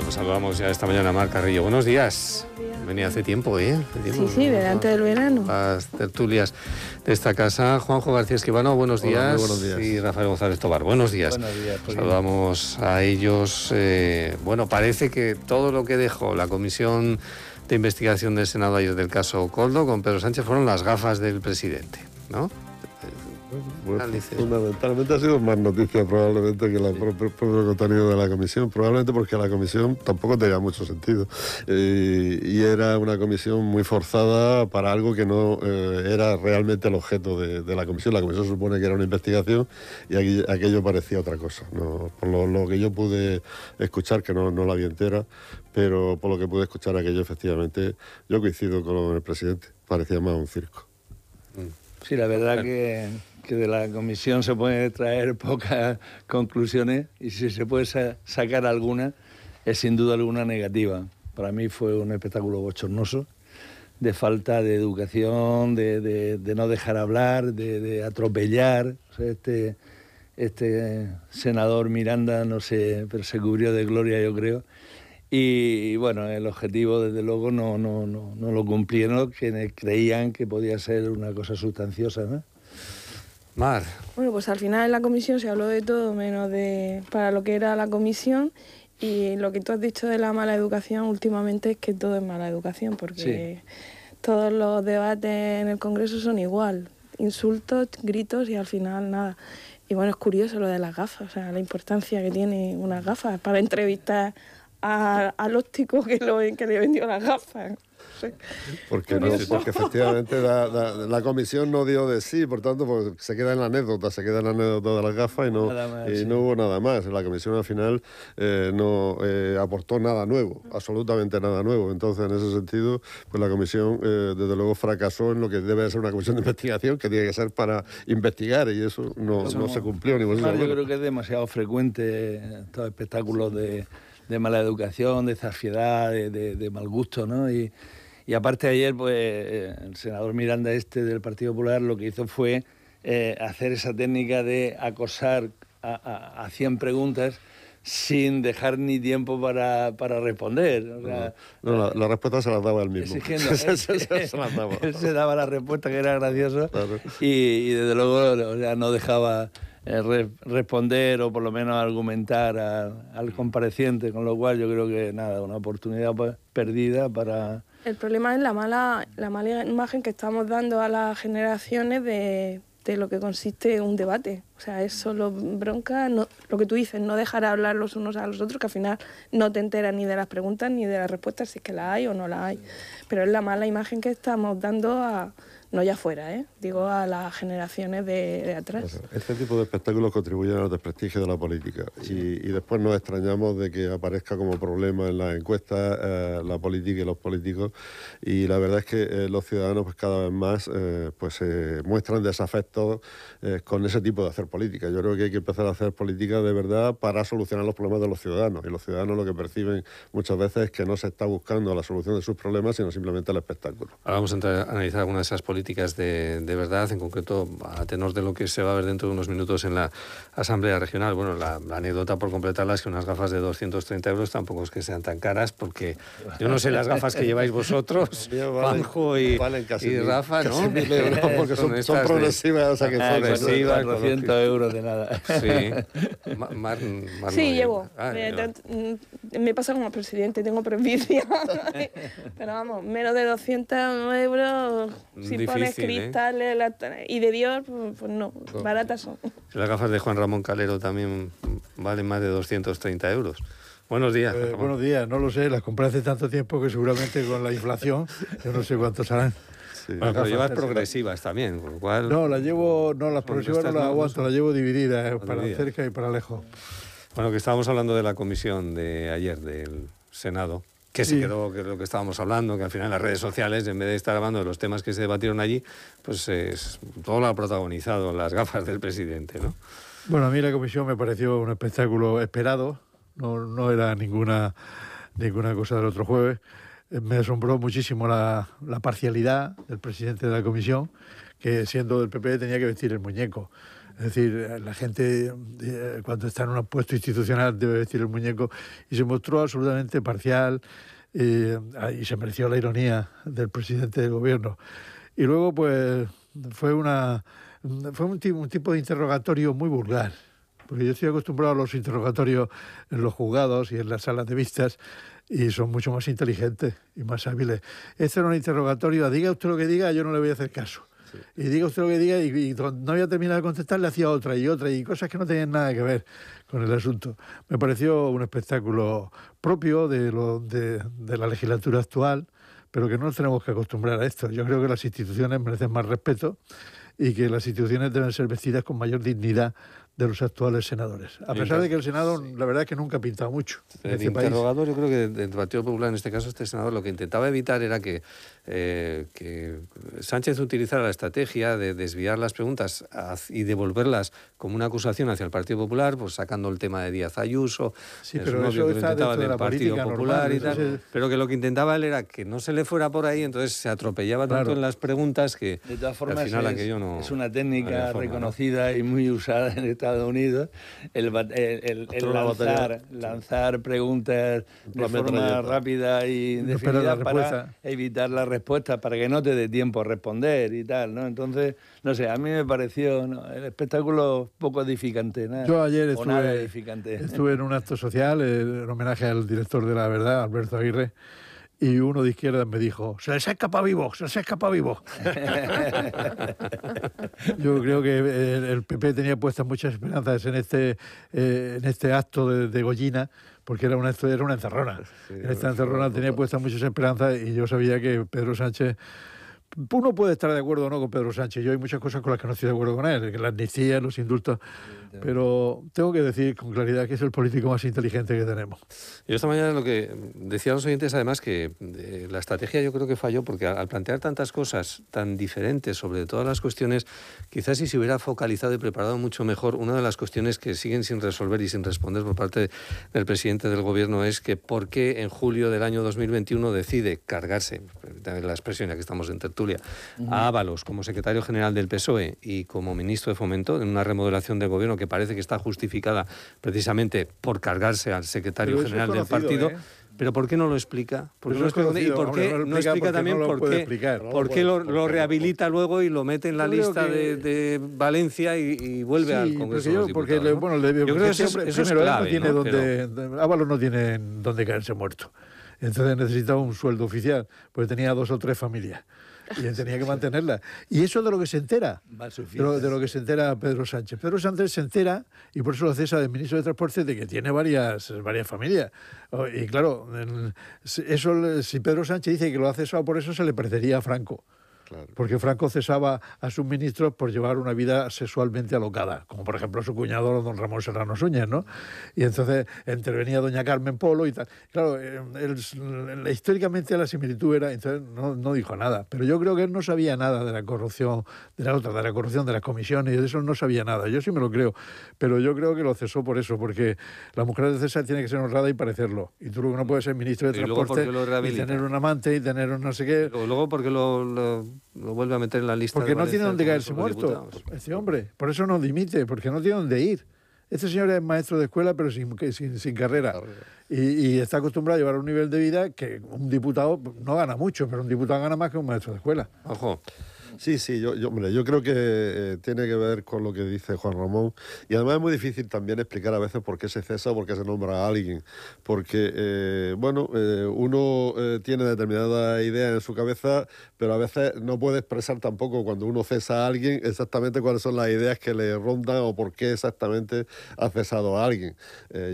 Bueno, saludamos ya esta mañana a Mar Carrillo. Buenos días. Venía hace tiempo, ¿eh? Sí, delante del verano. Las tertulias de esta casa. Juanjo García Esquivano, buenos días. Hola, muy buenos días. Y Rafael González Tobar, buenos días. Buenos días. Saludamos a ellos. Bueno, parece que todo lo que dejó la comisión de investigación del Senado ayer del caso Koldo con Pedro Sánchez fueron las gafas del presidente, ¿no? Bueno, fundamentalmente ha sido más noticia probablemente que el propio contenido de la comisión, probablemente porque la comisión tampoco tenía mucho sentido y era una comisión muy forzada para algo que no era realmente el objeto de la comisión. La comisión supone que era una investigación y aquello parecía otra cosa, ¿no? Por lo que yo pude escuchar, que no la vi entera, pero por lo que pude escuchar aquello, efectivamente, yo coincido con el presidente, parecía más un circo. Sí, la verdad que de la comisión se pueden traer pocas conclusiones y si se puede sacar alguna, es sin duda alguna negativa. Para mí fue un espectáculo bochornoso, de falta de educación, de no dejar hablar, de atropellar. O sea, este senador Miranda, no sé, pero se cubrió de gloria, yo creo. Y bueno, el objetivo desde luego no lo cumplieron, que creían que podía ser una cosa sustanciosa, ¿no? Mar. Bueno, pues al final en la comisión se habló de todo menos de para lo que era la comisión, y lo que tú has dicho de la mala educación últimamente es que todo es mala educación, porque todos los debates en el Congreso son igual, insultos, gritos y al final nada. Y bueno, es curioso lo de las gafas, o sea, la importancia que tiene unas gafas para entrevistar al óptico que le vendió las gafas. Sí. Porque efectivamente la comisión no dio de sí, por tanto pues, se queda en la anécdota de las gafas y no hubo nada más. La comisión al final no aportó nada nuevo, absolutamente nada nuevo. Entonces, en ese sentido, pues la comisión desde luego fracasó en lo que debe ser una comisión de investigación, que tiene que ser para investigar, y eso no se cumplió. Ni yo creo que es demasiado frecuente estos espectáculos de mala educación, de zafiedad, de mal gusto, ¿no? Y aparte ayer, pues, el senador Miranda del Partido Popular lo que hizo fue hacer esa técnica de acosar a 100 preguntas sin dejar ni tiempo para responder. O sea, la respuesta se las daba él mismo. Él se daba la respuesta, que era gracioso, claro. y desde luego, o sea, no dejaba responder o por lo menos argumentar al compareciente, con lo cual yo creo que nada, una oportunidad pues, perdida para... El problema es la mala imagen que estamos dando a las generaciones de lo que consiste un debate. O sea, es solo bronca, lo que tú dices, no dejar hablar los unos a los otros, que al final no te enteras ni de las preguntas ni de las respuestas, si es que las hay o no las hay. Pero es la mala imagen que estamos dando no ya fuera, digo a las generaciones de atrás. Este tipo de espectáculos contribuyen al desprestigio de la política, y después nos extrañamos de que aparezca como problema en las encuestas la política y los políticos, y la verdad es que los ciudadanos pues cada vez más muestran desafecto con ese tipo de hacer política. Yo creo que hay que empezar a hacer política de verdad para solucionar los problemas de los ciudadanos, y los ciudadanos lo que perciben muchas veces es que no se está buscando la solución de sus problemas, sino simplemente el espectáculo. Ahora vamos a analizar algunas de esas políticas de verdad, en concreto a tenor de lo que se va a ver dentro de unos minutos en la Asamblea Regional. Bueno, la anécdota por completarla es que unas gafas de 230 euros tampoco es que sean tan caras, porque yo no sé las gafas que lleváis vosotros, Juanjo y Rafa, ¿no? Porque son progresivas, o sea que son progresivas, 400 euros de nada. Sí, sí, llevo. Me pasa como presidente, tengo presbicia. Pero vamos, menos de 200 euros, si pones cristales y de Dior, pues no, baratas son. Las gafas de Juan Ramón Calero también valen más de 230 euros. Buenos días. Buenos días, no lo sé, las compré hace tanto tiempo que seguramente con la inflación, yo no sé cuántos harán. Sí. Bueno, pero llevas progresivas también, con lo cual... No, las progresivas no las aguanto, las llevo divididas, para cerca y para lejos. Bueno, que estábamos hablando de la comisión de ayer del Senado, que se quedó, que es lo que estábamos hablando, que al final las redes sociales, en vez de estar hablando de los temas que se debatieron allí, pues todo lo ha protagonizado las gafas del presidente, ¿no? Bueno, a mí la comisión me pareció un espectáculo esperado, no era ninguna cosa del otro jueves. Me asombró muchísimo la parcialidad del presidente de la comisión, que siendo del PP tenía que vestir el muñeco. Es decir, la gente cuando está en un puesto institucional debe vestir el muñeco, y se mostró absolutamente parcial y se mereció la ironía del presidente del gobierno. Y luego pues fue un tipo de interrogatorio muy vulgar, porque yo estoy acostumbrado a los interrogatorios en los juzgados y en las salas de vistas, y son mucho más inteligentes y más hábiles. Este era un interrogatorio, diga usted lo que diga, yo no le voy a hacer caso. Y diga usted lo que diga, y no había terminado de contestar, le hacía otra, y cosas que no tenían nada que ver con el asunto. Me pareció un espectáculo propio de la legislatura actual, pero que no nos tenemos que acostumbrar a esto. Yo creo que las instituciones merecen más respeto y que las instituciones deben ser vestidas con mayor dignidad de los actuales senadores. A pesar de que el Senado, la verdad es que nunca ha pintado mucho. El interrogador, yo creo que del Partido Popular, en este caso, este senador, lo que intentaba evitar era que Sánchez utilizara la estrategia de desviar las preguntas y devolverlas como una acusación hacia el Partido Popular, pues sacando el tema de Díaz Ayuso, sí, pero eso que está dentro del de la Partido Popular normal, y tal, pero que lo que intentaba él era que no se le fuera por ahí, entonces se atropellaba tanto en las preguntas que de todas formas al final aquello no... Es una técnica reconocida, ¿no? Y muy usada en Estados Unidos, el lanzar preguntas de forma rápida y definida para evitar la respuesta, para que no te dé tiempo a responder y tal, ¿no? Entonces, no sé, a mí me pareció el espectáculo poco edificante, ¿no? Yo ayer estuve en un acto social en homenaje al director de La Verdad, Alberto Aguirre, y uno de izquierda me dijo, se les ha escapado vivo. Yo creo que el PP tenía puestas muchas esperanzas en este acto de Goyina, porque era una encerrona. Sí, en esta encerrona tenía puestas muchas esperanzas, y yo sabía que Pedro Sánchez... Uno puede estar de acuerdo o no con Pedro Sánchez. Yo hay muchas cosas con las que no estoy de acuerdo con él, que la amnistía, los indultos, pero tengo que decir con claridad que es el político más inteligente que tenemos. Yo esta mañana lo que decía a los oyentes, además, que la estrategia yo creo que falló, porque al plantear tantas cosas tan diferentes sobre todas las cuestiones, quizás si se hubiera focalizado y preparado mucho mejor, una de las cuestiones que siguen sin resolver y sin responder por parte del presidente del gobierno es que por qué en julio del año 2021 decide cargarse, la expresión ya que estamos en tertulia, a Ábalos como secretario general del PSOE y como ministro de Fomento, en una remodelación del gobierno que parece que está justificada precisamente por cargarse al secretario general del partido. ¿Pero por qué no lo explica? ¿Por qué no explica? ¿Y por qué no explica también por qué lo rehabilita luego y lo mete en la lista de Valencia y vuelve al Congreso de los Diputados? Yo creo que eso es clave. Ábalos no tiene donde caerse muerto. Entonces necesitaba un sueldo oficial, porque tenía 2 o 3 familias. Y él tenía que mantenerla. Y eso de lo que se entera, de lo que se entera Pedro Sánchez. Pedro Sánchez se entera, y por eso lo cesa del ministro de Transporte, de que tiene varias familias. Y claro, eso, si Pedro Sánchez dice que lo ha cesado por eso, se le parecería a Franco. Claro. Porque Franco cesaba a sus ministros por llevar una vida sexualmente alocada, como por ejemplo su cuñado don Ramón Serrano Suñer, ¿no? Y entonces intervenía doña Carmen Polo y tal. Claro, históricamente la similitud era, entonces no dijo nada, pero yo creo que él no sabía nada de la corrupción, de la corrupción de las comisiones, y de eso no sabía nada. Yo sí me lo creo, pero yo creo que lo cesó por eso, porque la mujer de César tiene que ser honrada y parecerlo. Y tú no puedes ser ministro de Transporte y tener un amante y tener un no sé qué. Luego porque lo vuelve a meter en la lista. Porque no tiene dónde caerse muerto este hombre. Por eso no dimite, porque no tiene dónde ir. Este señor es maestro de escuela, pero sin carrera. Y está acostumbrado a llevar un nivel de vida que un diputado no gana mucho, pero un diputado gana más que un maestro de escuela. Ojo. Sí, yo creo que tiene que ver con lo que dice Juan Ramón, y además es muy difícil también explicar a veces por qué se cesa o por qué se nombra a alguien, porque uno tiene determinada idea en su cabeza, pero a veces no puede expresar tampoco cuando uno cesa a alguien exactamente cuáles son las ideas que le rondan o por qué exactamente ha cesado a alguien.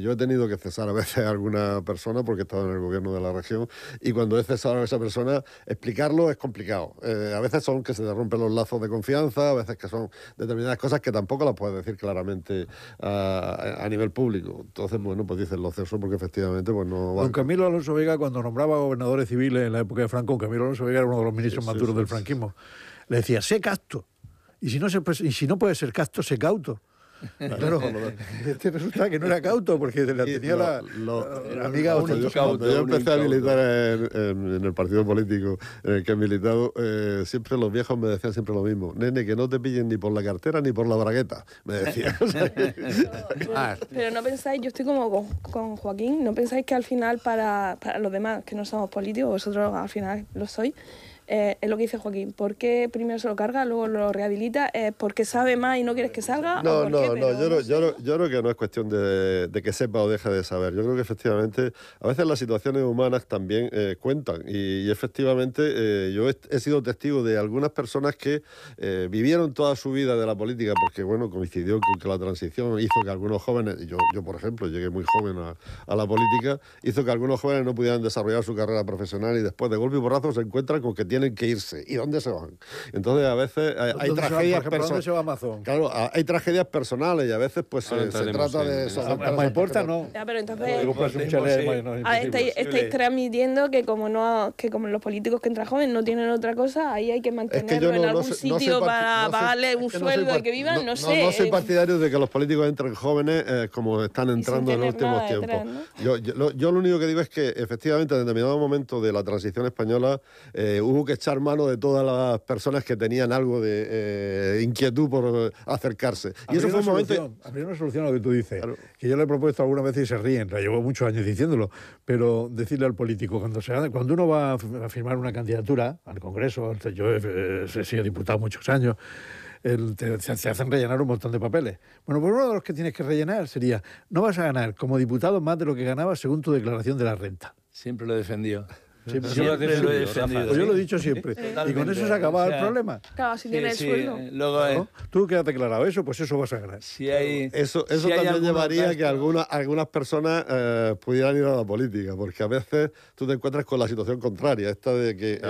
Yo he tenido que cesar a veces a alguna persona porque he estado en el gobierno de la región, y cuando he cesado a esa persona, explicarlo es complicado. A veces son que se rompen los lazos de confianza, a veces que son determinadas cosas que tampoco las puedes decir claramente a nivel público. Entonces, bueno, pues dices lo ceso porque efectivamente pues no... Don Camilo Alonso Vega, cuando nombraba gobernadores civiles en la época de Franco, Camilo Alonso Vega era uno de los ministros más duros del franquismo, le decía, sé casto, y si no puede ser casto, sé cauto. Claro, resulta que no era cauto, porque la tenía la amiga cuando yo empecé a militar en el partido político en el que he militado, siempre los viejos me decían siempre lo mismo: nene, que no te pillen ni por la cartera ni por la bragueta, me decían. Pero no pensáis, yo estoy como con Joaquín, no pensáis que al final para los demás que no somos políticos, vosotros al final lo sois, es lo que dice Joaquín: ¿por qué primero se lo carga, luego lo rehabilita? ¿Porque sabe más y no quieres que salga? No, yo creo que no es cuestión de que sepa o deje de saber. Yo creo que efectivamente a veces las situaciones humanas también cuentan, y efectivamente yo he sido testigo de algunas personas que vivieron toda su vida de la política, porque bueno, coincidió con que la transición hizo que algunos jóvenes, yo por ejemplo llegué muy joven a la política, hizo que algunos jóvenes no pudieran desarrollar su carrera profesional, y después de golpe y porrazo se encuentran con que tienen que irse. ¿Y dónde se van? Entonces a veces hay tragedias personales. ¿Dónde se va Amazon? Claro, hay tragedias personales, y a veces pues se trata de eso. ¿Me importa? No. Ya, pero entonces estáis transmitiendo que como los políticos que entran jóvenes no tienen otra cosa, ahí hay que mantenerlo en algún sitio para pagarle un sueldo y que vivan, no sé. No soy partidario de que los políticos entren jóvenes como están entrando en los últimos tiempos. Yo lo único que digo es que efectivamente en determinado momento de la transición española hubo que echar mano de todas las personas que tenían algo de inquietud por acercarse. Y eso fue un momento... Habría una solución a lo que tú dices, claro, que yo le he propuesto algunas veces y se ríen, la llevo muchos años diciéndolo, pero decirle al político, cuando uno va a firmar una candidatura al Congreso, yo he sido diputado muchos años, se hacen rellenar un montón de papeles. Bueno, pues uno de los que tienes que rellenar sería: no vas a ganar como diputado más de lo que ganabas según tu declaración de la renta. Siempre lo he defendido. Siempre lo he defendido. Pues yo lo he dicho siempre. Y con eso se acababa el problema. Claro, si tienes el sueldo. Luego, tú que has declarado eso, pues eso vas a ganar. Eso también llevaría a que algunas personas pudieran ir a la política, porque a veces tú te encuentras con la situación contraria, esta de que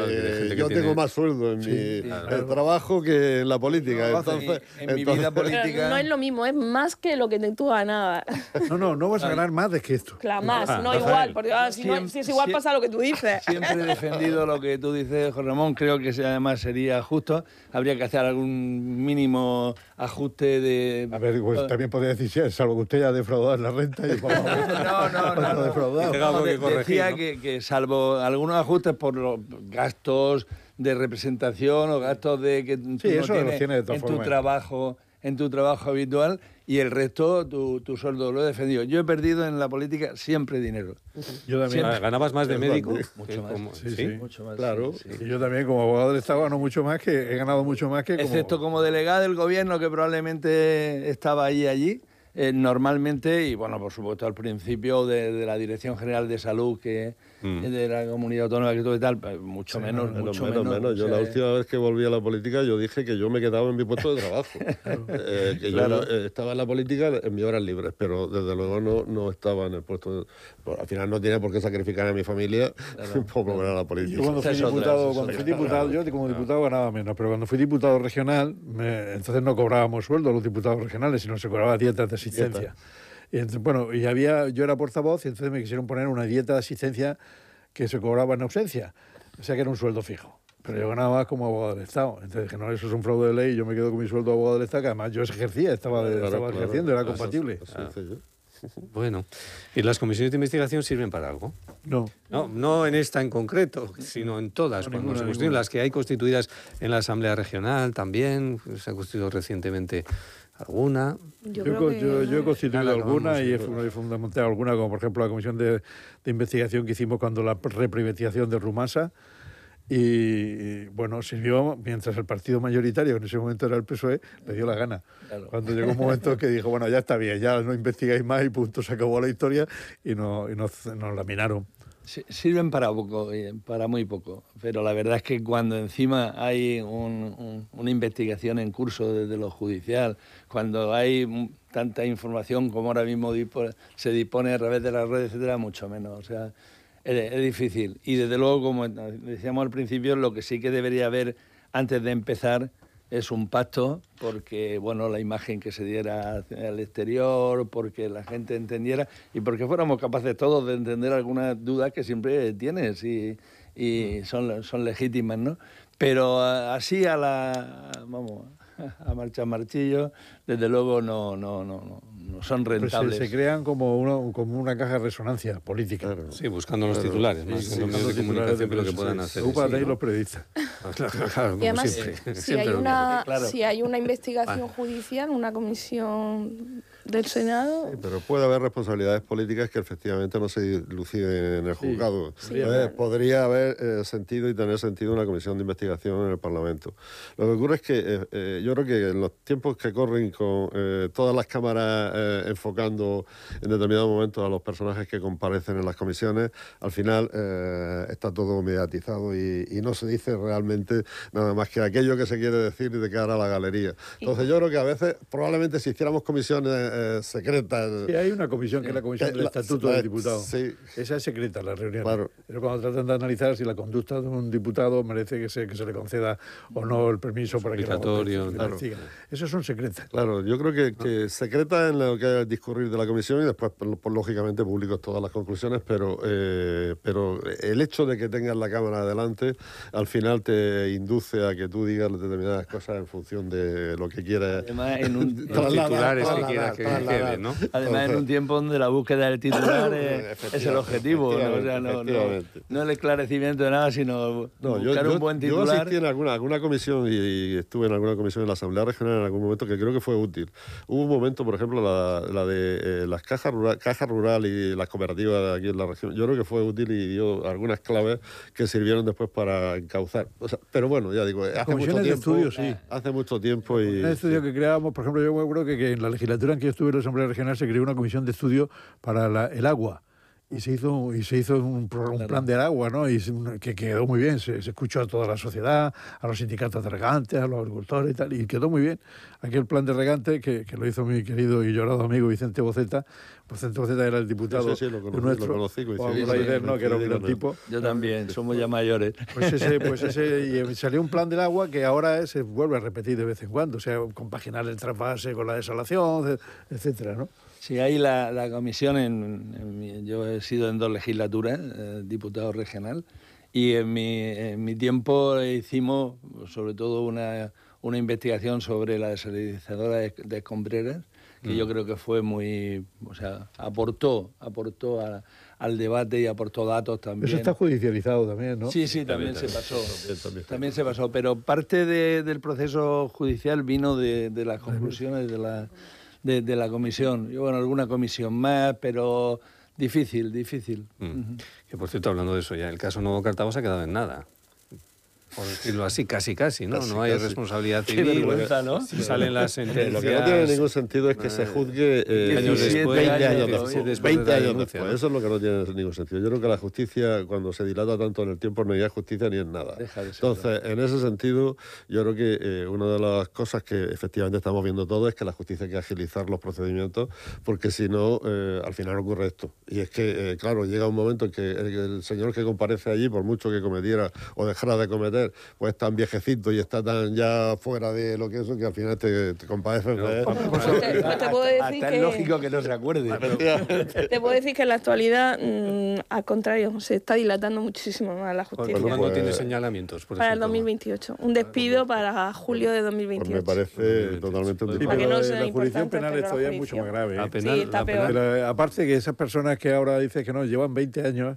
yo tengo más sueldo en mi trabajo que en la política. Entonces, en mi vida política... Pero no es lo mismo, es más que lo que tú ganabas. No vas a ganar más de que esto. Claro, más, no igual, porque si es igual pasa lo que tú dices. Siempre he defendido lo que tú dices, José Ramón. Creo que además sería justo. Habría que hacer algún mínimo ajuste de... A ver, pues también podría decir, salvo que usted haya defraudado la renta y... No. Decía que salvo algunos ajustes por los gastos de representación o gastos de que tú tienes en tu trabajo habitual, y el resto, tu sueldo, lo he defendido. Yo he perdido en la política siempre dinero. Yo también. ¿Ganabas más de médico? Mucho más. Sí, mucho más. Claro. Sí. Y yo también, como abogado del Estado, he ganado mucho más que... Excepto como delegado del gobierno, que probablemente estaba allí. Normalmente, y bueno, por supuesto al principio de la Dirección General de Salud, que de la Comunidad Autónoma y todo y tal, mucho menos. Yo la última vez que volví a la política yo dije que yo me quedaba en mi puesto de trabajo. Yo estaba en la política en mis horas libres, pero desde luego no estaba en el puesto al final no tenía por qué sacrificar a mi familia por volver a la política. Yo cuando fui diputado, yo como diputado ganaba menos, pero cuando fui diputado regional, entonces no cobrábamos sueldo los diputados regionales, sino se cobraba dietas de asistencia. Y entonces, yo era portavoz, y entonces me quisieron poner una dieta de asistencia que se cobraba en ausencia, o sea que era un sueldo fijo. Pero yo ganaba más como abogado del Estado. Entonces dije, no, eso es un fraude de ley, yo me quedo con mi sueldo de abogado del Estado, que además yo ejercía, estaba ejerciendo, era compatible. Bueno, ¿y las comisiones de investigación sirven para algo? No en esta en concreto, sino en todas. Cuando se constituyen las que hay constituidas en la Asamblea Regional también, se ha constituido recientemente alguna. Yo he constituido alguna y he fundamentado alguna, como por ejemplo la comisión de investigación que hicimos cuando la reprivatización de Rumasa. Y bueno, sirvió mientras el partido mayoritario, que en ese momento era el PSOE, le dio la gana. Claro. Cuando llegó un momento que dijo, bueno, ya está bien, ya no investigáis más y punto, se acabó la historia y nos laminaron. Sirven para poco, para muy poco, pero la verdad es que cuando encima hay una investigación en curso desde lo judicial, cuando hay tanta información como ahora mismo se dispone a través de las redes, etcétera, mucho menos, o sea... Es difícil. Y desde luego, como decíamos al principio, lo que sí que debería haber antes de empezar es un pacto, porque bueno, la imagen que se diera al exterior, porque la gente entendiera y porque fuéramos capaces todos de entender algunas dudas que siempre tienes y son legítimas, ¿no? Pero así a a marchillo, desde luego no son rentables. Pues se crean como una caja de resonancia política. Claro. Sí, buscando los titulares, más que los medios de comunicación, pero que puedan hacer. Ocupa de ahí los periodistas. Claro, y además, siempre. si hay una investigación judicial, una comisión del Senado... Sí, pero puede haber responsabilidades políticas que efectivamente no se diluciden en el juzgado. Sí, podría haber sentido y tener sentido una comisión de investigación en el Parlamento. Lo que ocurre es que yo creo que en los tiempos que corren con todas las cámaras enfocando en determinados momentos a los personajes que comparecen en las comisiones, al final está todo mediatizado y no se dice realmente nada más que aquello que se quiere decir de cara a la galería. Entonces yo creo que a veces, probablemente si hiciéramos comisiones secretas... Sí, hay una comisión que es la Comisión del Estatuto del Diputado. Sí. Esa es secreta, la reunión. Claro. Pero cuando tratan de analizar si la conducta de un diputado merece que se le conceda o no el permiso para que la investigue. Esas son secretas. Claro, yo creo que secreta en lo que es el discurrir de la comisión y después, lógicamente, públicos todas las conclusiones, pero el hecho de que tengas la cámara adelante, al final te induce a que tú digas determinadas cosas en función de lo que quieras. Además, en un titulares que quieras que quede, ¿no? Además, en un tiempo donde la búsqueda del titular es el objetivo, ¿no? O sea, no el esclarecimiento de nada, sino buscar un buen titular. Yo asistí en alguna comisión y estuve en alguna comisión en la Asamblea Regional en algún momento que creo que fue útil. Hubo un momento, por ejemplo, la de las cajas rural y las cooperativas de aquí en la región. Yo creo que fue útil y dio algunas claves que sirvieron después para encauzar. O sea, pero bueno, ya digo, hace mucho tiempo. Estudio, sí. Hace mucho tiempo. Y un estudio que creábamos, por ejemplo, yo creo que en la legislatura en que yo estuve en la Asamblea Regional se creó una comisión de estudio para el agua. Y se hizo un plan del agua, ¿no? Y que quedó muy bien. Se escuchó a toda la sociedad, a los sindicatos de regantes, a los agricultores y tal, y quedó muy bien. Aquel plan de regantes que lo hizo mi querido y llorado amigo Vicente Boceta. Vicente Boceta era el diputado nuestro. Lo conocí, ¿no? Que era un gran tipo. Yo también, somos ya mayores. Pues ese y salió un plan del agua que ahora se vuelve a repetir de vez en cuando. O sea, compaginar el trasvase con la desalación, etcétera, ¿no? Sí, ahí la comisión, yo he sido en 2 legislaturas, diputado regional, y en mi tiempo hicimos sobre todo una investigación sobre la desalinizadora de Escombreras, que yo creo que fue muy, o sea, aportó al debate y aportó datos también. Eso está judicializado también, ¿no? Sí, también se pasó. También se pasó, pero parte del proceso judicial vino de las conclusiones de la comisión. Y bueno, alguna comisión más, pero difícil. Que por cierto, hablando de eso ya, el caso Novo Cartago se ha quedado en nada. Por decirlo así, casi, ¿no? No hay responsabilidad civil. Qué vergüenza, ¿no? Si salen las sentencias... Lo que no tiene ningún sentido es que se juzgue 20 años después. Eso es lo que no tiene ningún sentido. Yo creo que la justicia, cuando se dilata tanto en el tiempo, no hay justicia ni en nada. Entonces, en ese sentido, yo creo que una de las cosas que efectivamente estamos viendo todos es que la justicia hay que agilizar los procedimientos, porque si no, al final ocurre esto. Y es que, claro, llega un momento en que el señor que comparece allí, por mucho que cometiera o dejara de cometer, pues tan viejecito y está tan ya fuera de lo que eso, que al final te compadeces. Te puedo decir hasta es lógico que no se acuerde. Te puedo decir que en la actualidad, al contrario, se está dilatando muchísimo más la justicia. ¿Cuándo tiene señalamientos? Para el 2028. Un despido para julio de 2028. Pues me parece totalmente un disparate. La jurisdicción penal es todavía mucho más grave. Sí, está peor. Aparte que esas personas que ahora dicen que no, llevan 20 años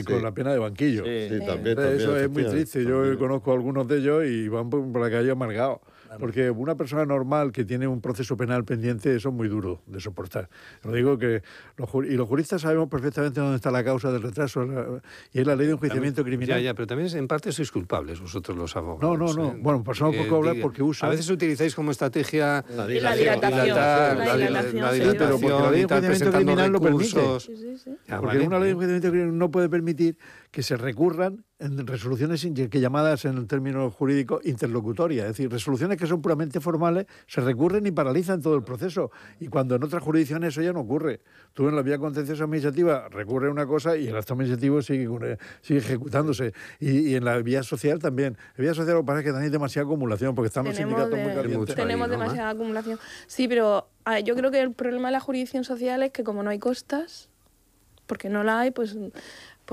con la pena de banquillo. Sí, también. Eso es muy triste. Yo conozco a algunos de ellos y van por la calle amargados. Porque una persona normal que tiene un proceso penal pendiente, eso es muy duro de soportar. Lo digo que los juristas sabemos perfectamente dónde está la causa del retraso y es la ley de enjuiciamiento criminal. Ya, pero también en parte sois culpables vosotros los abogados. No. Bueno, pasamos poco a hablar porque usan... A veces utilizáis como estrategia la dilatación. Pero porque la ley de enjuiciamiento criminal lo permite. Porque una ley de enjuiciamiento criminal no puede permitir que se recurran en resoluciones que llamadas en términos jurídicos interlocutorias, es decir, resoluciones que son puramente formales, se recurren y paralizan todo el proceso. Y cuando en otras jurisdicciones eso ya no ocurre. Tú en la vía contenciosa administrativa recurre una cosa y el acto administrativo sigue ejecutándose. Y en la vía social también. En la vía social lo que pasa es que tenéis demasiada acumulación, porque están los sindicatos muy calientes. Tenemos demasiada acumulación. Sí, pero yo creo que el problema de la jurisdicción social es que como no hay costas, porque no la hay, pues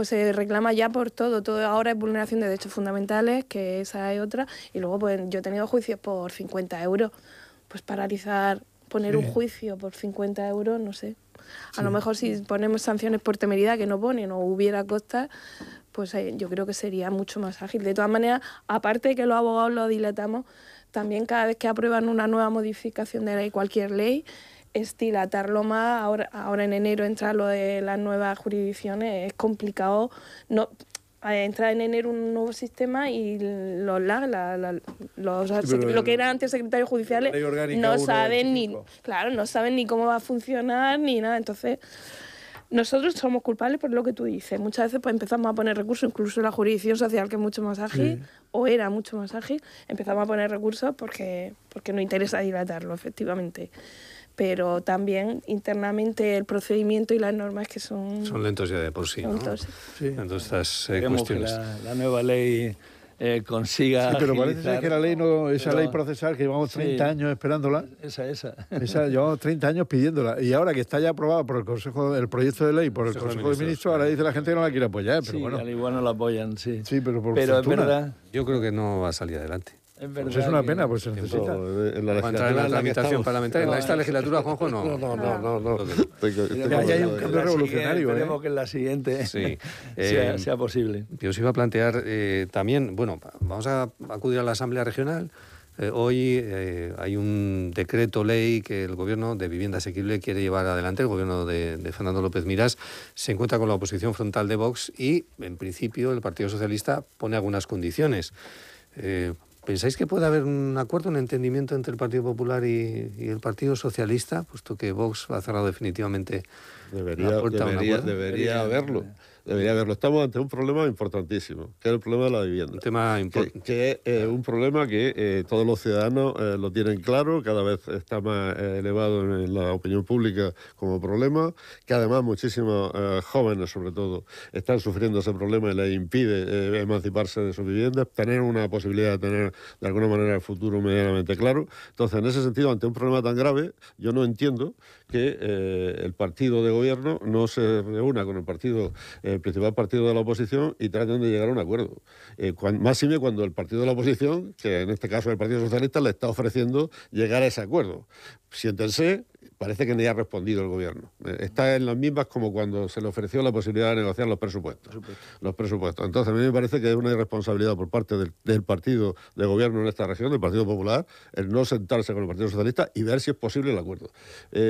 se reclama ya por todo. Todo ahora es vulneración de derechos fundamentales, que esa es otra. Y luego pues yo he tenido juicios por 50 euros. Pues paralizar, poner un juicio por 50 euros, no sé. A lo mejor si ponemos sanciones por temeridad que no ponen o hubiera costas, pues yo creo que sería mucho más ágil. De todas maneras, aparte de que los abogados lo dilatamos, también cada vez que aprueban una nueva modificación de ley, cualquier ley, es dilatarlo más. Ahora en enero entra lo de las nuevas jurisdicciones, es complicado. Entra en enero un nuevo sistema y lo que eran antes secretarios judiciales no saben ni cómo va a funcionar ni nada. Entonces, nosotros somos culpables por lo que tú dices. Muchas veces pues empezamos a poner recursos, incluso la jurisdicción social, que es mucho más ágil, o era mucho más ágil, empezamos a poner recursos porque nos interesa dilatarlo, efectivamente. Pero también internamente el procedimiento y las normas que son lentos ya de por sí, ¿no? Sí. Entonces, cuestiones. Que la nueva ley consiga. Sí, pero parece ser que la ley ley procesal, que llevamos 30 años esperándola. Esa llevamos 30 años pidiéndola. Y ahora que está ya aprobada por el proyecto de ley, por el Consejo de Ministros, ahora dice la gente que no la quiere apoyar. Pero bueno. Al igual no la apoyan, sí. Sí, pero por fortuna. Es verdad. Yo creo que no va a salir adelante. Pues es una pena, pues se necesita. En la tramitación parlamentaria. En esta legislatura, Juanjo, no. No. Ya hay un cambio revolucionario. Esperemos que en la siguiente sea posible. Yo os iba a plantear también, bueno, vamos a acudir a la Asamblea Regional. Hoy hay un decreto ley que el Gobierno de Vivienda Asequible quiere llevar adelante. El Gobierno de Fernando López Miras se encuentra con la oposición frontal de Vox y, en principio, el Partido Socialista pone algunas condiciones. ¿Pensáis que puede haber un acuerdo, un entendimiento entre el Partido Popular y el Partido Socialista, puesto que Vox ha cerrado definitivamente la puerta a un acuerdo? Debería haberlo. Estamos ante un problema importantísimo, que es el problema de la vivienda. Un tema que es un problema que todos los ciudadanos lo tienen claro, cada vez está más elevado en la opinión pública como problema, que además muchísimos jóvenes, sobre todo, están sufriendo ese problema y les impide emanciparse de sus viviendas, tener una posibilidad de tener de alguna manera el futuro medianamente claro. Entonces, en ese sentido, ante un problema tan grave, yo no entiendo que el partido de gobierno no se reúna con el principal partido de la oposición y traten de llegar a un acuerdo. Máxime cuando el partido de la oposición, que en este caso es el Partido Socialista, le está ofreciendo llegar a ese acuerdo. Siéntense, parece que ni ha respondido el gobierno. Está en las mismas como cuando se le ofreció la posibilidad de negociar los presupuestos. Entonces, a mí me parece que es una irresponsabilidad por parte del partido de gobierno en esta región, del Partido Popular, el no sentarse con el Partido Socialista y ver si es posible el acuerdo.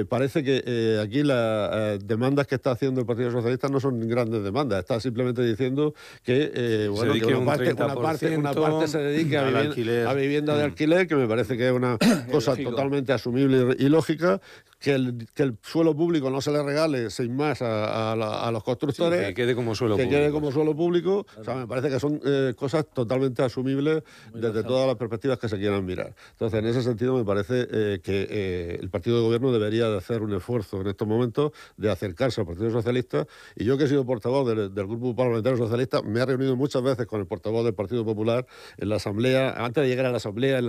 Parece que aquí las demandas que está haciendo el Partido Socialista no son grandes demandas. Está simplemente diciendo que, una parte se dedique a vivienda de alquiler, que me parece que es una cosa totalmente asumible y lógica, que el suelo público no se le regale sin más a los constructores, que quede como suelo público. O sea, me parece que son cosas totalmente asumibles desde todas las perspectivas que se quieran mirar. Entonces, en ese sentido, me parece que el partido de gobierno debería de hacer un esfuerzo en estos momentos de acercarse al Partido Socialista. Y yo, que he sido portavoz del Grupo Parlamentario Socialista, me he reunido muchas veces con el portavoz del Partido Popular en la Asamblea, antes de llegar a la Asamblea, en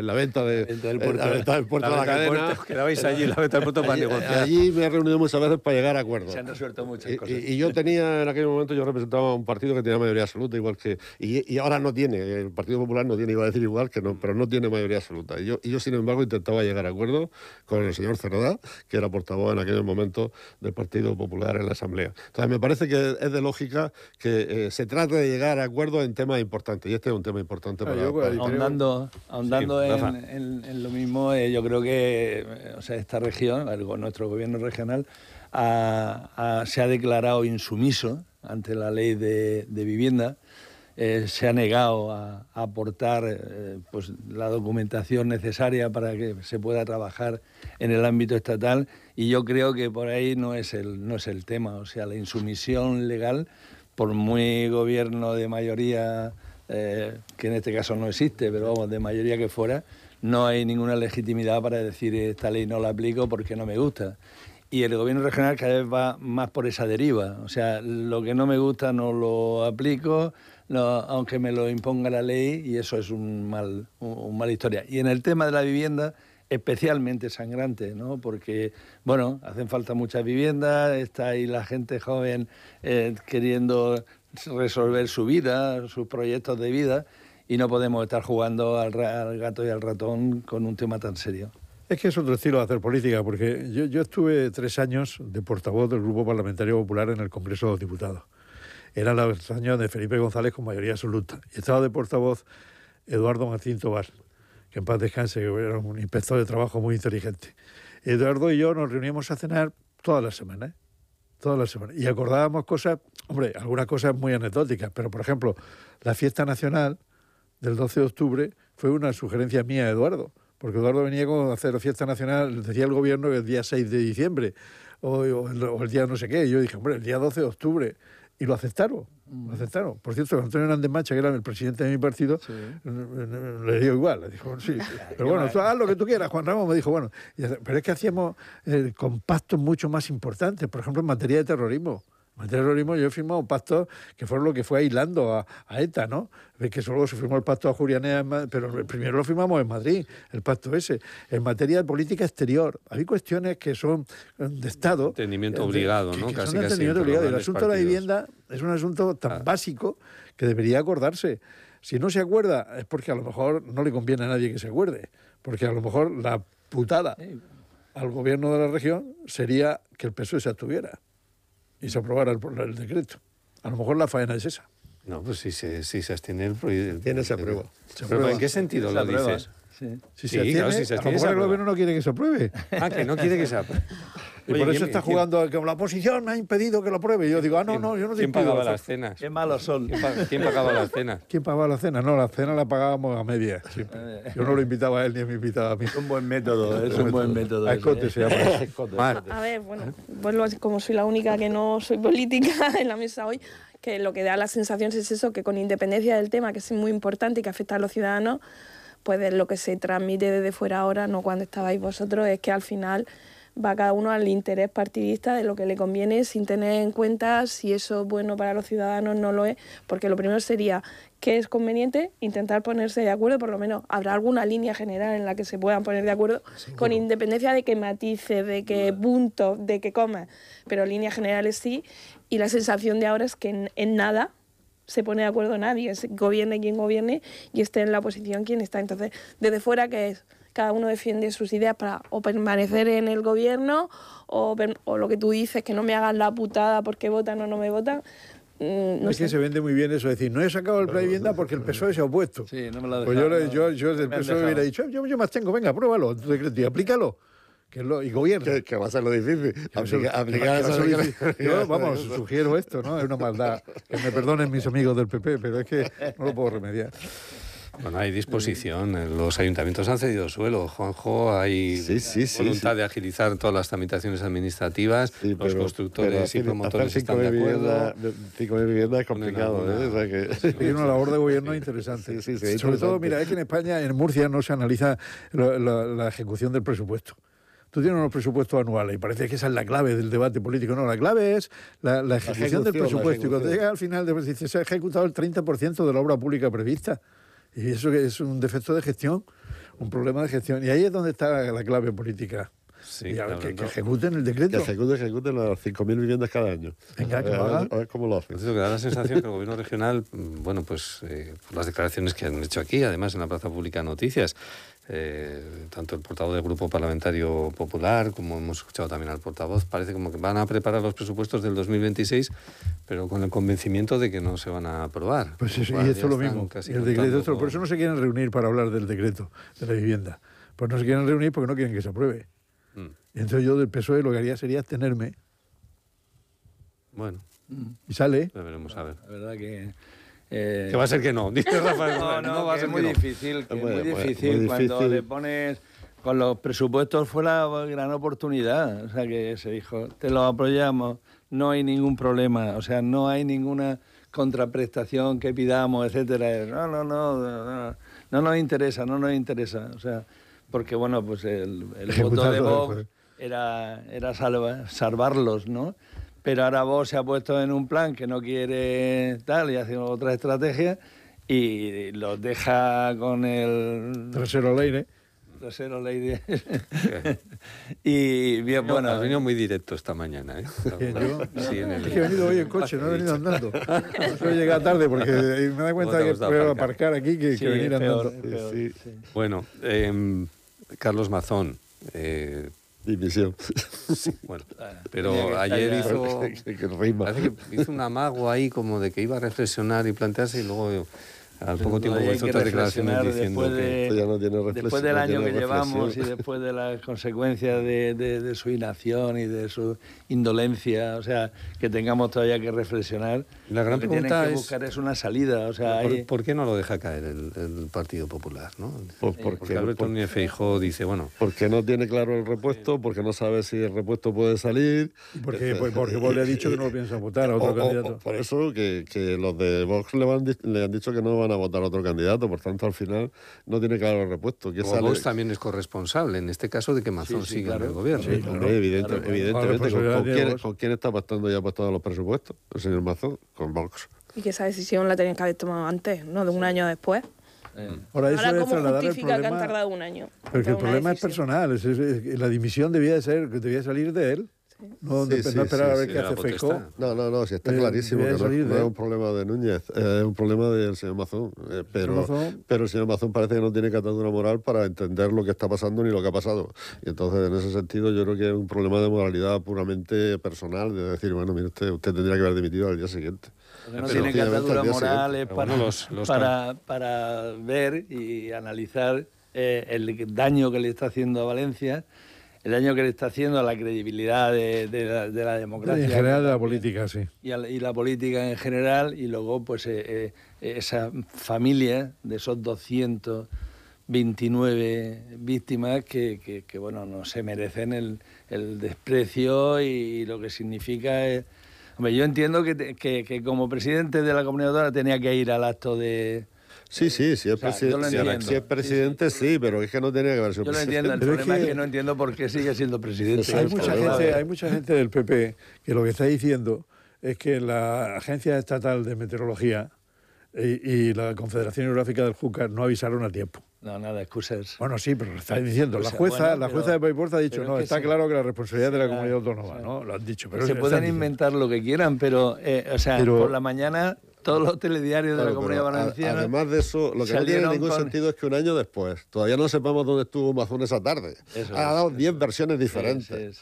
la venta del puerto de la cadena. Quedabais allí en la venta del puerto para negociar. Allí me he reunido muchas veces para llegar a acuerdos. Se han resuelto muchas cosas. Y yo tenía, en aquel momento, yo representaba un partido que tenía mayoría absoluta, igual que... Y ahora no tiene, el Partido Popular no tiene, iba a decir igual, que no, pero no tiene mayoría absoluta. Y yo, sin embargo, intentaba llegar a acuerdos con el señor Cerda, que era portavoz en aquel momento del Partido Popular en la Asamblea. Entonces, me parece que es de lógica que se trate de llegar a acuerdos en temas importantes. Y este es un tema importante para ahondando en lo mismo, yo creo que esta región, nuestro gobierno regional, se ha declarado insumiso ante la ley de vivienda. Se ha negado a aportar la documentación necesaria para que se pueda trabajar en el ámbito estatal, y yo creo que por ahí no es el tema. O sea, la insumisión legal, por muy gobierno de mayoría, que en este caso no existe, pero vamos, de mayoría que fuera, no hay ninguna legitimidad para decir esta ley no la aplico porque no me gusta. Y el gobierno regional cada vez va más por esa deriva. O sea, lo que no me gusta no lo aplico, aunque me lo imponga la ley, y eso es una mala historia. Y en el tema de la vivienda, especialmente sangrante, ¿no? Porque, bueno, hacen falta muchas viviendas, está ahí la gente joven queriendo resolver su vida, sus proyectos de vida, y no podemos estar jugando al gato y al ratón con un tema tan serio. Es que es otro estilo de hacer política, porque yo estuve 3 años de portavoz del Grupo Parlamentario Popular en el Congreso de los Diputados. Eran los años de Felipe González con mayoría absoluta. Y estaba de portavoz Eduardo Martín Tobar, que en paz descanse, que era un inspector de trabajo muy inteligente. Eduardo y yo nos reuníamos a cenar todas las semanas, y acordábamos cosas, hombre, algunas cosas muy anecdóticas, pero por ejemplo, la fiesta nacional del 12 de octubre fue una sugerencia mía a Eduardo, porque Eduardo venía a hacer fiesta nacional, decía el gobierno que el día 6 de diciembre, o el día no sé qué, y yo dije, hombre, el día 12 de octubre, y lo aceptaron. Por cierto, Antonio Hernández Macha, que era el presidente de mi partido, sí, le dio igual, le dijo, sí, pero bueno, tú haz lo que tú quieras. Juan Ramón me dijo, bueno, pero es que hacíamos compactos mucho más importantes, por ejemplo, en materia de terrorismo. En materia de terrorismo yo he firmado pactos que fueron lo que fue aislando a ETA, ¿no? Ves que solo se firmó el pacto de Ajurianea, pero primero lo firmamos en Madrid, el pacto ese. En materia de política exterior, hay cuestiones que son de Estado. Entendimiento obligado, ¿no? Casi son entendimiento obligado. Y el asunto de la vivienda es un asunto tan básico que debería acordarse. Si no se acuerda es porque a lo mejor no le conviene a nadie que se acuerde, porque a lo mejor la putada al gobierno de la región sería que el PSOE se abstuviera y se aprobara el decreto. A lo mejor la faena es esa. No, pues si se abstiene el proyecto... Tiene ese apruebo. ¿Pero en qué sentido lo dices? Sí. Si se abstiene, claro, si se abstiene, a lo mejor el gobierno no quiere que se apruebe. Ah, que no quiere que se apruebe. Y por eso está jugando, que la oposición me ha impedido que lo apruebe. Y yo digo, no, yo no te ¿Quién pagaba las cenas? Qué malos son. ¿Quién pagaba las cenas? ¿Quién pagaba la cena? No, la cena la pagábamos a media. Siempre. Yo no lo invitaba a él ni me invitaba a mí. Es un buen método, es un buen método. A escote se llama. A ver, bueno, como soy la única que no soy política en la mesa hoy, que lo que da la sensación es eso, que con independencia del tema, que es muy importante y que afecta a los ciudadanos, pues lo que se transmite desde fuera ahora, no cuando estabais vosotros, es que al final va cada uno al interés partidista de lo que le conviene, sin tener en cuenta si eso es bueno para los ciudadanos no lo es, porque lo primero sería que es conveniente intentar ponerse de acuerdo, por lo menos habrá alguna línea general en la que se puedan poner de acuerdo, con independencia de que matices, de que puntos, de que comas, pero líneas generales sí, y la sensación de ahora es que en nada se pone de acuerdo nadie, gobierne quien gobierne y esté en la oposición quien está. Entonces, desde fuera, ¿qué es? Cada uno defiende sus ideas para o permanecer en el gobierno o lo que tú dices, que no me hagan la putada porque votan o no me votan. No es que se vende muy bien eso, es decir, no he sacado el plan de vivienda porque el PSOE se ha opuesto. Sí, no me lo pues yo del PSOE hubiera dicho, yo más tengo, venga, pruébalo, y aplícalo. Y gobierno. Que va a ser lo difícil. Aplicar eso. Yo, vamos, sugiero esto, ¿no? Es una maldad. Que me perdonen mis amigos del PP, pero es que no lo puedo remediar. Bueno, hay disposición. Los ayuntamientos han cedido suelo, Juanjo. Hay voluntad de agilizar todas las tramitaciones administrativas. Los constructores y promotores están de acuerdo. 5.000 viviendas es complicado. O sea que... Hay una labor de gobierno interesante. Sobre todo, mira, es que en España, en Murcia, no se analiza la ejecución del presupuesto. Tú tienes unos presupuestos anuales y parece que esa es la clave del debate político. No, la clave es la ejecución del presupuesto. Y cuando llegas al final, dices, se ha ejecutado el 30% de la obra pública prevista. Y eso es un defecto de gestión, un problema de gestión. Y ahí es donde está la clave política. Sí, claro, que ejecuten el decreto. Que ejecuten las 5.000 viviendas cada año. Venga, que lo hagan. A ver cómo lo hacen. Entonces, que da la sensación que el gobierno regional, bueno, pues por las declaraciones que han hecho aquí, además en la Plaza Pública Noticias, tanto el portavoz del Grupo Parlamentario Popular como hemos escuchado también al portavoz, parece como que van a preparar los presupuestos del 2026, pero con el convencimiento de que no se van a aprobar. Pues eso, y esto es lo mismo. El decreto, por eso no se quieren reunir para hablar del decreto de la vivienda. Pues no se quieren reunir porque no quieren que se apruebe. Y entonces yo del PSOE lo que haría sería abstenerme. Bueno. Y sale. Ya veremos a ver. La verdad que... que va a ser que no, dice Rafael. No va a ser muy difícil. Es muy difícil cuando le pones... Con los presupuestos fue la gran oportunidad. O sea, que se dijo, te lo apoyamos, no hay ningún problema. O sea, no hay ninguna contraprestación que pidamos, etcétera. No nos interesa. O sea... Porque, bueno, pues el voto de Vox era salvarlos, ¿no? Pero ahora Vox se ha puesto en un plan que no quiere tal y hace otra estrategia y los deja con el... Trasero al aire. Trasero Lady. Y bien, bueno. Has venido muy directo esta mañana, ¿eh? ¿Yo? Sí, Es que he venido hoy en coche, no he venido andando. No llegar tarde porque me da cuenta que puedo aparcar aquí que venir andando. Peor, sí. Bueno, Carlos Mazón. Dimisión. Bueno, pero ayer hizo un amago ahí como de que iba a reflexionar y plantearse y luego al poco tiempo hizo otras declaraciones diciendo que ya no tiene después del año que llevamos y después de las consecuencias de su inacción y de su indolencia, o sea, que tengamos todavía que reflexionar. La gran lo que tienen pregunta que buscar es una salida. O sea, ¿por qué no lo deja caer el Partido Popular? ¿no? Pues porque Alberto Núñez Feijóo dice, bueno... Porque no tiene claro el repuesto, porque no sabe si el repuesto puede salir. Porque vos le has dicho que no lo piensan votar a otro candidato. Por eso que los de Vox le han dicho que no van a votar a otro candidato, por tanto al final no tiene claro el repuesto. Vox también es corresponsable, en este caso, de que Mazón siga en el gobierno. Sí, claro, evidentemente. ¿Con quién está pactando ya todos los presupuestos? El señor Mazón, con Vox. Y que esa decisión la tenían que haber tomado antes, no de un año después. Ahora ¿cómo justifica el problema, que han tardado un año? Porque el problema es personal. La dimisión debía salir de él. No esperar a ver qué hace Feijóo. No, si está clarísimo que no es un problema de Núñez, es un problema del señor Mazón. Pero el señor Mazón parece que no tiene catadura moral para entender lo que está pasando ni lo que ha pasado. Y entonces, en ese sentido, yo creo que es un problema de moralidad puramente personal, de decir, bueno, mire usted tendría que haber dimitido al día siguiente. No tiene catadura moral es para ver y analizar el daño que le está haciendo a Valencia, el daño que le está haciendo a la credibilidad de la democracia. En general de la política, sí. Y la política en general, y luego pues esa familia de esos 229 víctimas que bueno, no se merecen el desprecio y lo que significa... Hombre, yo entiendo que como presidente de la comunidad autónoma tenía que ir al acto de... Sí, si es presidente, sí, pero es que no tenía que haber sido presidente. Yo lo entiendo, el problema es que no entiendo por qué sigue siendo presidente. Hay mucha gente del PP que lo que está diciendo es que la Agencia Estatal de Meteorología y la Confederación Hidrográfica del Júcar no avisaron a tiempo. No, nada, excusas. Bueno, sí, pero lo está diciendo. La jueza de Paiporta ha dicho, no, está claro que la responsabilidad de la comunidad autónoma, ¿no? Lo han dicho. Pero se pueden inventar lo que quieran, pero por la mañana... Todos los telediarios de la Comunidad Valenciana. Además de eso, lo que no tiene ningún sentido es que un año después todavía no sepamos dónde estuvo Mazón esa tarde. Ha dado 10 versiones diferentes.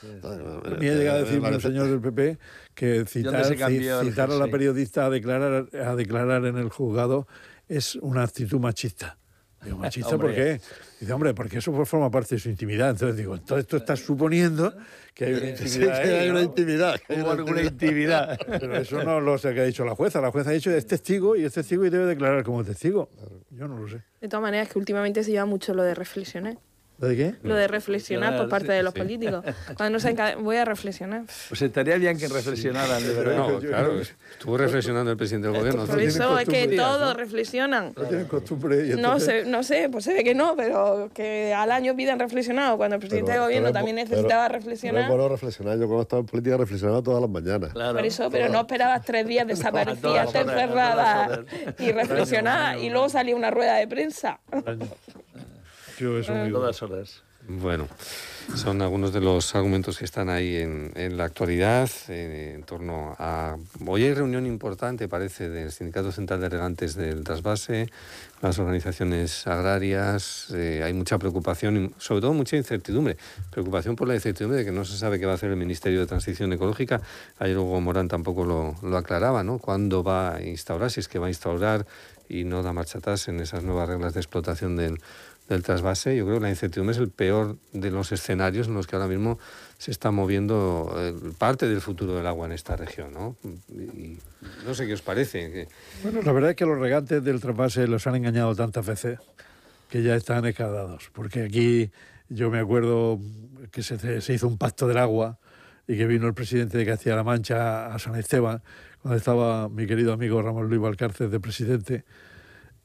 Me ha llegado a decirme un señor del PP que citar a la periodista a declarar en el juzgado es una actitud machista. Digo, ¿machista por qué? Dice, hombre, porque eso forma parte de su intimidad. Entonces digo, entonces tú estás suponiendo que hay una intimidad. Sí, hay una intimidad. Hubo alguna intimidad. Pero eso no lo sé que ha dicho la jueza. La jueza ha dicho es testigo y debe declarar como testigo. Yo no lo sé. De todas maneras, que últimamente se lleva mucho lo de reflexionar. ¿Lo de qué? Lo de reflexionar por parte de los políticos. Cuando no voy a reflexionar. Pues estaría bien que reflexionaran, de verdad. No, claro, estuvo reflexionando el presidente del gobierno. Por eso es que todos reflexionan. No tienen costumbre. No sé, pues se ve que no, pero que al año piden reflexionado. Cuando el presidente del gobierno también necesitaba reflexionar. No puedo reflexionar. Yo cuando estaba en política reflexionaba todas las mañanas. Claro, por eso, pero no esperabas 3 días, desaparecías, te encerrada y reflexionabas y luego salía una rueda de prensa. Yo eso todas horas. Bueno, son algunos de los argumentos que están ahí en la actualidad en torno a... Hoy hay reunión importante, parece, del Sindicato Central de Regantes del Trasvase, las organizaciones agrarias, hay mucha preocupación y sobre todo mucha incertidumbre. Preocupación por la incertidumbre de que no se sabe qué va a hacer el Ministerio de Transición Ecológica. Ayer Hugo Morán tampoco lo aclaraba, ¿no? ¿Cuándo va a instaurar? Si es que va a instaurar y no da marcha atrás en esas nuevas reglas de explotación del trasvase. Yo creo que la incertidumbre es el peor de los escenarios en los que ahora mismo se está moviendo parte del futuro del agua en esta región, ¿no? Y no sé qué os parece. Bueno, la verdad es que los regantes del trasvase los han engañado tantas veces que ya están escaldados. Porque aquí yo me acuerdo que se hizo un pacto del agua y que vino el presidente de Castilla-La Mancha a San Esteban, cuando estaba mi querido amigo Ramón Luis Valcárcel de presidente.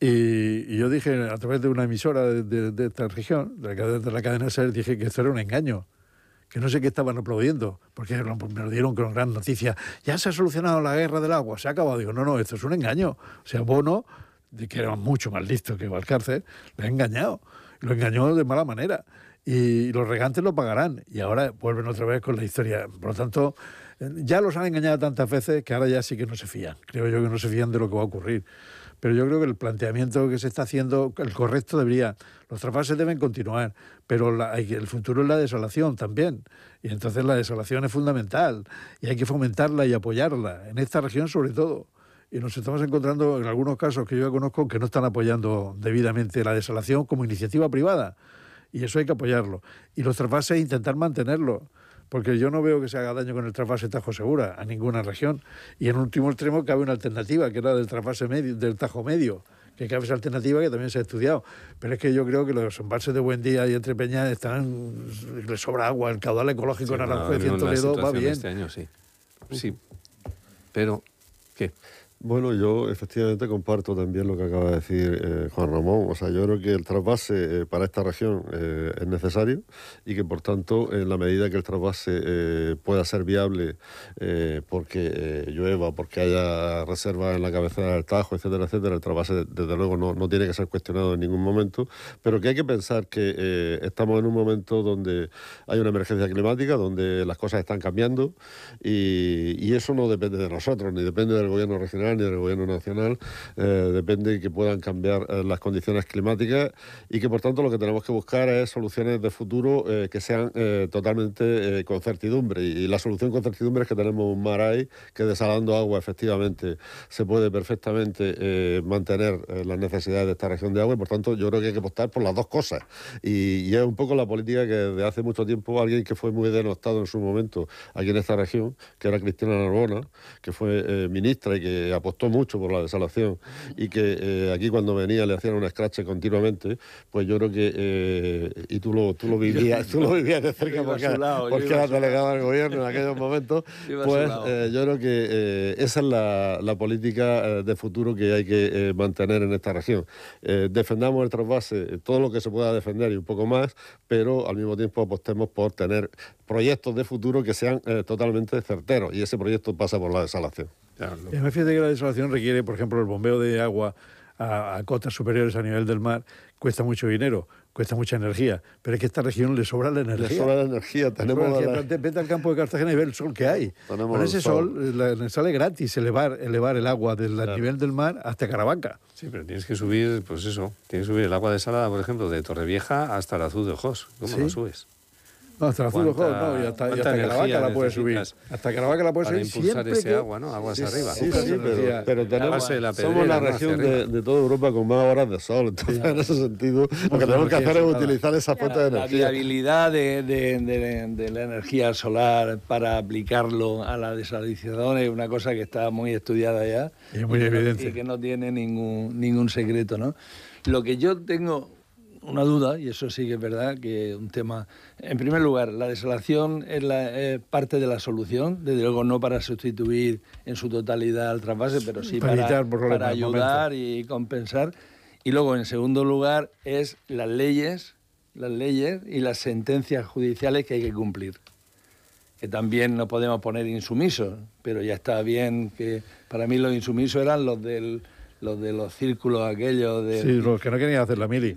Y yo dije, a través de una emisora de esta región, de la cadena SER, dije que esto era un engaño, que no sé qué estaban aplaudiendo, porque me lo dieron con gran noticia. Ya se ha solucionado la guerra del agua, se ha acabado. Digo, no, esto es un engaño. O sea, Bono, que era mucho más listo que Valcárcel, le ha engañado. lo engañó de mala manera. Y los regantes lo pagarán. Y ahora vuelven otra vez con la historia. Por lo tanto, ya los han engañado tantas veces que ahora ya sí que no se fían. Creo yo que no se fían de lo que va a ocurrir. Pero yo creo que el planteamiento que se está haciendo, el correcto debería... Los trasvases deben continuar, pero el futuro es la desalación también. Y entonces la desalación es fundamental. Y hay que fomentarla y apoyarla, en esta región sobre todo. Y nos estamos encontrando en algunos casos que yo ya conozco que no están apoyando debidamente la desalación como iniciativa privada. Y eso hay que apoyarlo. Y los trasvases intentar mantenerlos. Porque yo no veo que se haga daño con el trasvase Tajo Segura a ninguna región. Y en último extremo cabe una alternativa, que era del trasvase medio, del Tajo Medio, que cabe esa alternativa que también se ha estudiado. Pero es que yo creo que los embalses de Buendía y Entrepeñas les sobra agua, el caudal ecológico en Aranjuez y en Toledo va bien. Este año sí. Sí. Pero, ¿qué? Bueno, yo efectivamente comparto también lo que acaba de decir Juan Ramón. O sea, yo creo que el trasvase para esta región es necesario y que, por tanto, en la medida que el trasvase pueda ser viable porque llueva, porque haya reservas en la cabecera del Tajo, etcétera, etcétera, el trasvase, desde luego, no tiene que ser cuestionado en ningún momento, pero que hay que pensar que estamos en un momento donde hay una emergencia climática, donde las cosas están cambiando y eso no depende de nosotros, ni depende del gobierno regional, ni del gobierno nacional, depende de que puedan cambiar las condiciones climáticas y que por tanto lo que tenemos que buscar es soluciones de futuro que sean totalmente con certidumbre, y la solución con certidumbre es que tenemos un mar ahí que desalando agua efectivamente se puede perfectamente mantener las necesidades de esta región de agua, y por tanto yo creo que hay que apostar por las dos cosas, y es un poco la política que desde hace mucho tiempo alguien que fue muy denostado en su momento aquí en esta región, que era Cristina Narbona, que fue ministra y que apostó mucho por la desalación y que aquí cuando venía le hacían un escrache continuamente, pues yo creo que y tú lo vivías de cerca porque eras delegado del gobierno en aquellos momentos, pues yo creo que esa es la política de futuro que hay que mantener en esta región. Defendamos el trasvase, todo lo que se pueda defender y un poco más, pero al mismo tiempo apostemos por tener proyectos de futuro que sean totalmente certeros, y ese proyecto pasa por la desalación. Claro. Y me fíjate que la desalación requiere, por ejemplo, el bombeo de agua a cotas superiores a nivel del mar, cuesta mucho dinero, cuesta mucha energía, pero es que a esta región le sobra la energía. Le sobra la energía. Vete al campo de Cartagena y ve el sol que hay. Con ese sol sale gratis elevar el agua del nivel del mar hasta Caravaca. Sí, pero tienes que subir, pues eso, tienes que subir el agua desalada, por ejemplo, de Torrevieja hasta el Azul de Ojos. ¿Cómo lo subes? No, hasta el Azul de Ojos, no, y hasta Caravaca la puedes subir. Hasta Caravaca la puedes subir impulsar ese agua, ¿no? Aguas arriba. Sí, pero tenemos, somos la región de toda Europa con más horas de sol. Entonces, en ese sentido, lo que tenemos que hacer es utilizar esa fuente de energía. La viabilidad de la energía solar para aplicarlo a la desalización es una cosa que está muy estudiada ya. Es muy evidente. Y que no tiene ningún secreto, ¿no? Lo que yo tengo una duda, y eso sí que es verdad, que un tema... En primer lugar, la desalación es parte de la solución, desde luego no para sustituir en su totalidad al trasvase, pero sí para ayudar y compensar. Y luego, en segundo lugar, es las leyes y las sentencias judiciales que hay que cumplir. Que también no podemos poner insumisos, pero ya está bien que... Para mí los insumisos eran los de los círculos aquellos de... Sí, los que no querían hacer la mili.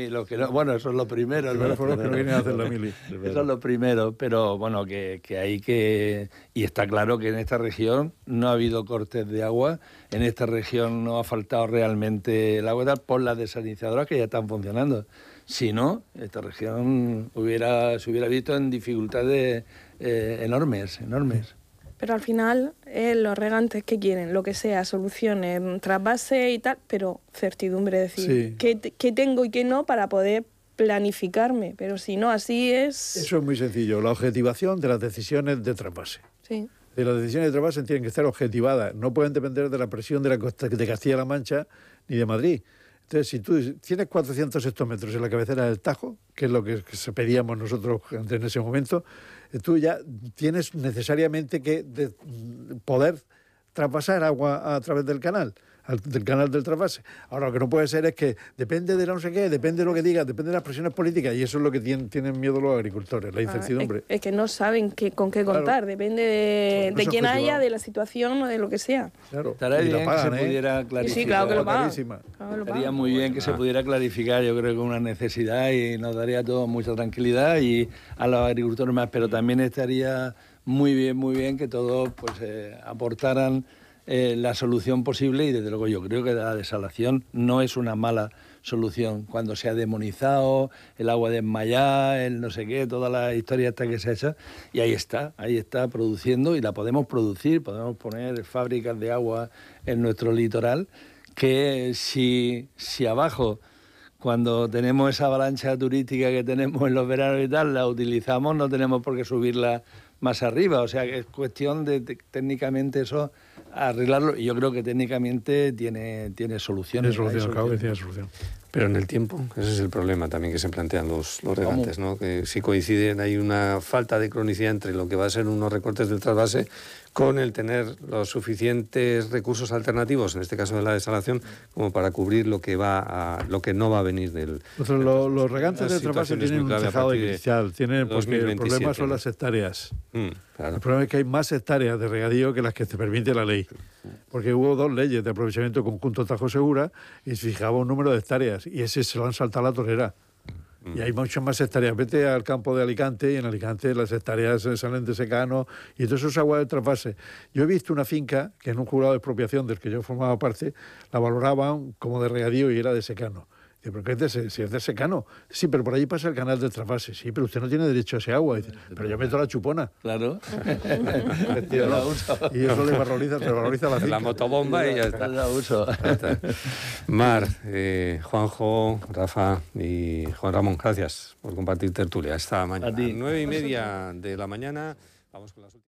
Los que no, bueno, eso es lo primero. Los que no querían hacer la mili. Eso es lo primero, pero bueno, que hay que... Y está claro que en esta región no ha habido cortes de agua, en esta región no ha faltado realmente el agua por las desalinizadoras que ya están funcionando. Si no, esta región se hubiera visto en dificultades enormes. Pero al final, los regantes que quieren, lo que sea, soluciones, trasvase y tal, pero certidumbre, decir, qué tengo y qué no para poder planificarme. Pero si no, así es... Eso es muy sencillo, la objetivación de las decisiones de trasvase. Sí. De las decisiones de trasvase tienen que estar objetivadas, no pueden depender de la presión de Castilla-La Mancha ni de Madrid. Entonces, si tú tienes 400 hectómetros en la cabecera del Tajo, que es lo que pedíamos nosotros en ese momento, tú ya tienes necesariamente que poder traspasar agua a través del canal. del canal del trasvase. Ahora, lo que no puede ser es que depende de no sé qué, depende de lo que diga, depende de las presiones políticas, y eso es lo que tienen miedo los agricultores, la incertidumbre. Es que no saben con qué contar, claro. Depende de quién haya, de la situación o de lo que sea. Claro. Estaría bien que se pudiera clarificar. Sí, claro que lo pagan. Estaría muy bien que se pudiera clarificar, yo creo que una necesidad, y nos daría a todos mucha tranquilidad y a los agricultores más, pero también estaría muy bien que todos pues aportaran la solución posible, y desde luego yo creo que la desalación no es una mala solución. Cuando se ha demonizado el agua desmayada, el no sé qué, toda la historia esta que se ha hecho, y ahí está produciendo, y la podemos producir, podemos poner fábricas de agua en nuestro litoral, que si abajo, cuando tenemos esa avalancha turística que tenemos en los veranos y tal, la utilizamos, no tenemos por qué subirla más arriba. O sea, que es cuestión de técnicamente eso, arreglarlo, y yo creo que técnicamente tiene soluciones. Tiene solución. Pero en el tiempo, ese es el problema también que se plantean los regantes, ¿no? Que si coinciden, hay una falta de cronicidad entre lo que va a ser unos recortes del trasvase con el tener los suficientes recursos alternativos, en este caso de la desalación, como para cubrir lo que no va a venir del... Los regantes del trasvase tienen un tejado inicial, porque el problema son las hectáreas. Claro. El problema es que hay más hectáreas de regadío que las que te permite la ley, porque hubo 2 leyes de aprovechamiento conjunto Tajo Segura y se fijaba un número de hectáreas, y ese se lo han saltado a la torera. Y hay muchas más hectáreas. Vete al campo de Alicante, y en Alicante las hectáreas salen de secano, y todo eso es agua de trasvase. Yo he visto una finca que en un jurado de expropiación del que yo formaba parte la valoraban como de regadío y era de secano. Dice, ¿pero qué es si es de secano? Sí, pero por allí pasa el canal del trasvase. Sí, pero usted no tiene derecho a ese agua. Dice, pero yo meto la chupona. Claro. Y eso le valoriza la finca. La motobomba y ya está. Mar, Juanjo, Rafa y Juan Ramón, gracias por compartir tertulia esta mañana. 9:30 de la mañana. Vamos con las últimas.